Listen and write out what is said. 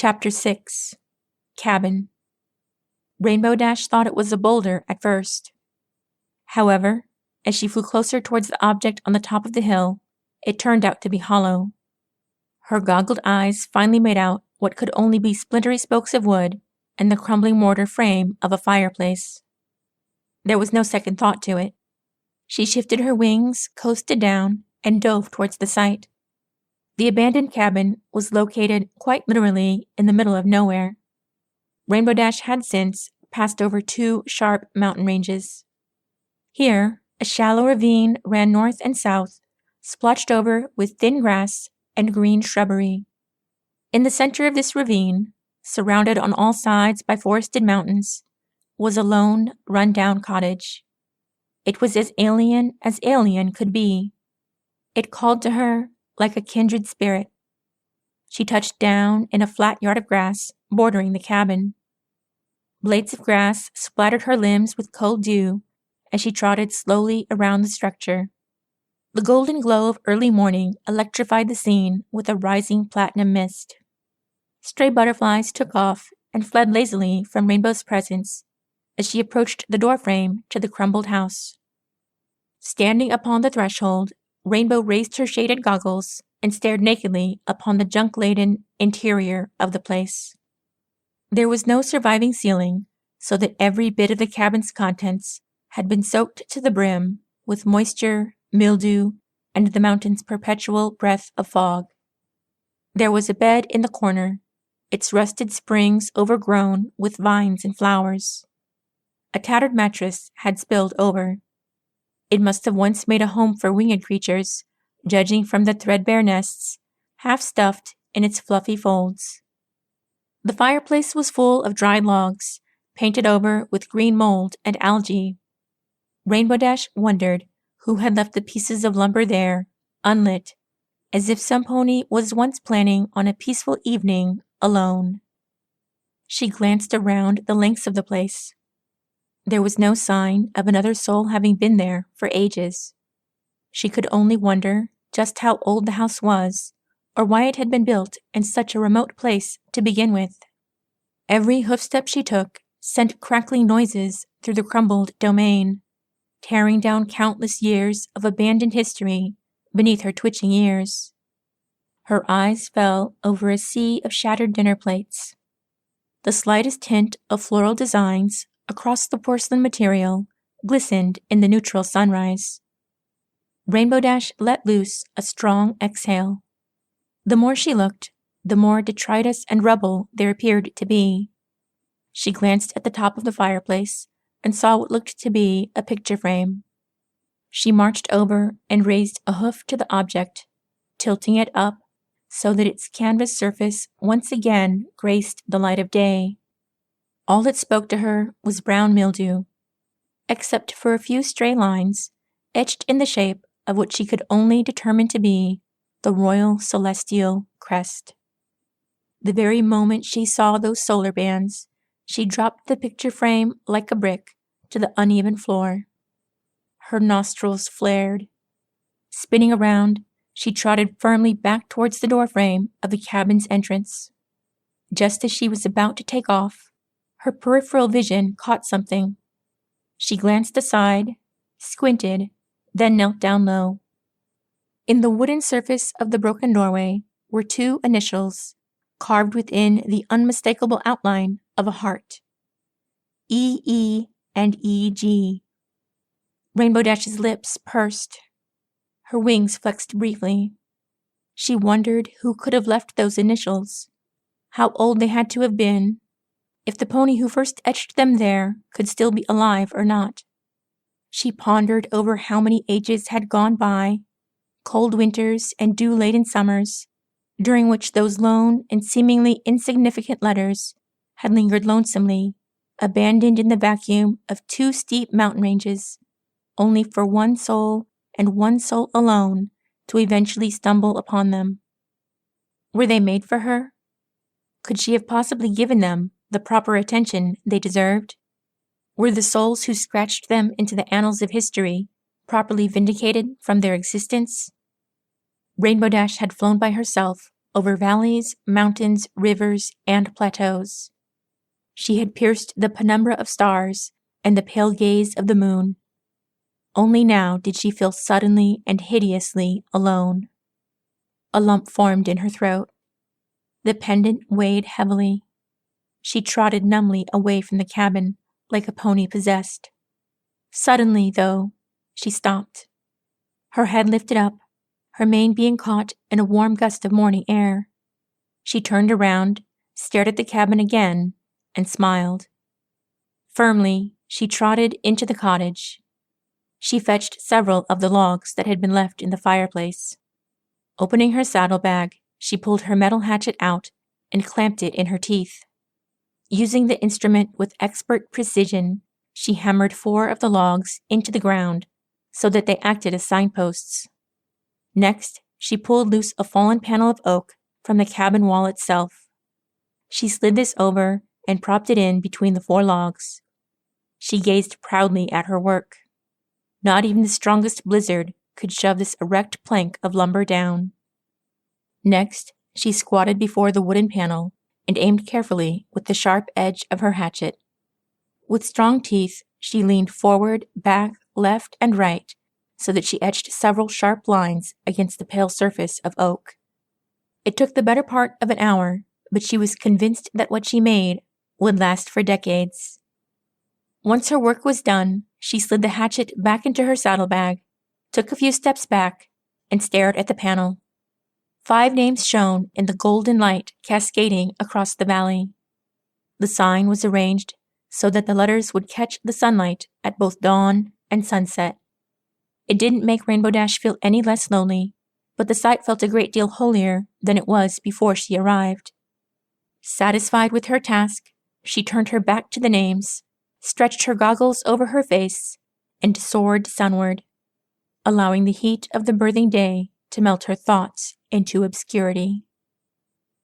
Chapter 6 Cabin. Rainbow Dash thought it was a boulder at first. However, as she flew closer towards the object on the top of the hill, it turned out to be hollow. Her goggled eyes finally made out what could only be splintery spokes of wood and the crumbling mortar frame of a fireplace. There was no second thought to it. She shifted her wings, coasted down, and dove towards the site. The abandoned cabin was located quite literally in the middle of nowhere. Rainbow Dash had since passed over 2 sharp mountain ranges. Here, a shallow ravine ran north and south, splotched over with thin grass and green shrubbery. In the center of this ravine, surrounded on all sides by forested mountains, was a lone, run-down cottage. It was as alien could be. It called to her like a kindred spirit. She touched down in a flat yard of grass bordering the cabin. Blades of grass splattered her limbs with cold dew as she trotted slowly around the structure. The golden glow of early morning electrified the scene with a rising platinum mist. Stray butterflies took off and fled lazily from Rainbow's presence as she approached the doorframe to the crumbled house. Standing upon the threshold, Rainbow raised her shaded goggles and stared nakedly upon the junk-laden interior of the place. There was no surviving ceiling, so that every bit of the cabin's contents had been soaked to the brim with moisture, mildew, and the mountain's perpetual breath of fog. There was a bed in the corner, its rusted springs overgrown with vines and flowers. A tattered mattress had spilled over. It must have once made a home for winged creatures, judging from the threadbare nests, half stuffed in its fluffy folds. The fireplace was full of dried logs, painted over with green mold and algae. Rainbow Dash wondered who had left the pieces of lumber there, unlit, as if some pony was once planning on a peaceful evening alone. She glanced around the lengths of the place. There was no sign of another soul having been there for ages. She could only wonder just how old the house was, or why it had been built in such a remote place to begin with. Every hoofstep she took sent crackling noises through the crumbled domain, tearing down countless years of abandoned history beneath her twitching ears. Her eyes fell over a sea of shattered dinner plates. The slightest hint of floral designs across the porcelain material glistened in the neutral sunrise. Rainbow Dash let loose a strong exhale. The more she looked, the more detritus and rubble there appeared to be. She glanced at the top of the fireplace and saw what looked to be a picture frame. She marched over and raised a hoof to the object, tilting it up so that its canvas surface once again graced the light of day. All that spoke to her was brown mildew, except for a few stray lines etched in the shape of what she could only determine to be the Royal Celestial Crest. The very moment she saw those solar bands, she dropped the picture frame like a brick to the uneven floor. Her nostrils flared. Spinning around, she trotted firmly back towards the doorframe of the cabin's entrance. Just as she was about to take off, her peripheral vision caught something. She glanced aside, squinted, then knelt down low. In the wooden surface of the broken doorway were 2 initials, carved within the unmistakable outline of a heart. E.E. and E.G. Rainbow Dash's lips pursed. Her wings flexed briefly. She wondered who could have left those initials, how old they had to have been, if the pony who first etched them there could still be alive or not. She pondered over how many ages had gone by, cold winters and dew-laden summers, during which those lone and seemingly insignificant letters had lingered lonesomely, abandoned in the vacuum of 2 steep mountain ranges, only for one soul and one soul alone to eventually stumble upon them. Were they made for her? Could she have possibly given them the proper attention they deserved? Were the souls who scratched them into the annals of history properly vindicated from their existence? Rainbow Dash had flown by herself over valleys, mountains, rivers, and plateaus. She had pierced the penumbra of stars and the pale gaze of the moon. Only now did she feel suddenly and hideously alone. A lump formed in her throat. The pendant weighed heavily. She trotted numbly away from the cabin like a pony possessed. Suddenly, though, she stopped. Her head lifted up, her mane being caught in a warm gust of morning air. She turned around, stared at the cabin again, and smiled. Firmly, she trotted into the cottage. She fetched several of the logs that had been left in the fireplace. Opening her saddlebag, she pulled her metal hatchet out and clamped it in her teeth. Using the instrument with expert precision, she hammered 4 of the logs into the ground so that they acted as signposts. Next, she pulled loose a fallen panel of oak from the cabin wall itself. She slid this over and propped it in between the 4 logs. She gazed proudly at her work. Not even the strongest blizzard could shove this erect plank of lumber down. Next, she squatted before the wooden panel and aimed carefully with the sharp edge of her hatchet. With strong teeth, she leaned forward, back, left, and right so that she etched several sharp lines against the pale surface of oak. It took the better part of an hour, but she was convinced that what she made would last for decades. Once her work was done, she slid the hatchet back into her saddlebag, took a few steps back, and stared at the panel. 5 names shone in the golden light cascading across the valley. The sign was arranged so that the letters would catch the sunlight at both dawn and sunset. It didn't make Rainbow Dash feel any less lonely, but the sight felt a great deal holier than it was before she arrived. Satisfied with her task, she turned her back to the names, stretched her goggles over her face, and soared sunward, allowing the heat of the birthing day to melt her thoughts into obscurity.